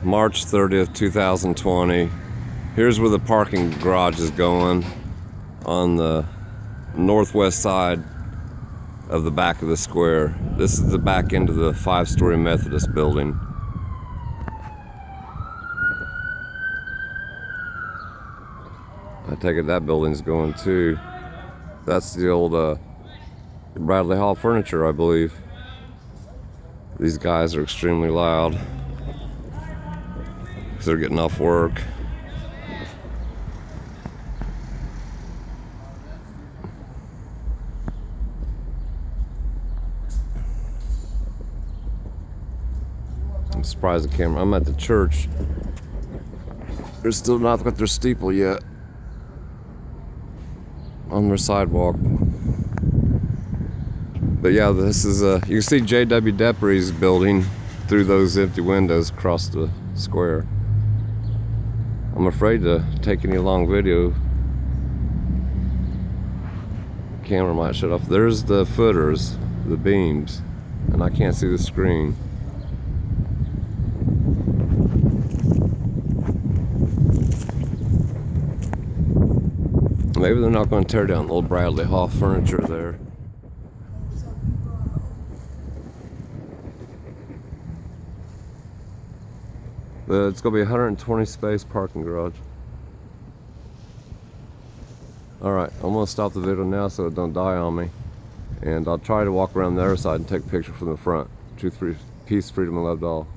March 30th, 2020. Here's where the parking garage is going, on the northwest side of the back of the square. This is the back end of the 5-story Methodist Building. I take it that building's going too. That's the old Bradley Hall furniture, I believe. These guys are extremely loud because they're getting off work. I'm surprised the camera. I'm at the church. They're still not got their steeple yet on their sidewalk. But yeah, this is you can see J.W. Depry's building through those empty windows across the square. I'm afraid to take any long video. The camera might shut off. There's the footers, the beams, and I can't see the screen. Maybe they're not going to tear down the old Bradley Hall furniture there. But it's going to be a 120 space parking garage. Alright, I'm going to stop the video now so it don't die on me. And I'll try to walk around the other side and take a picture from the front. Truth, peace, freedom, and love to all.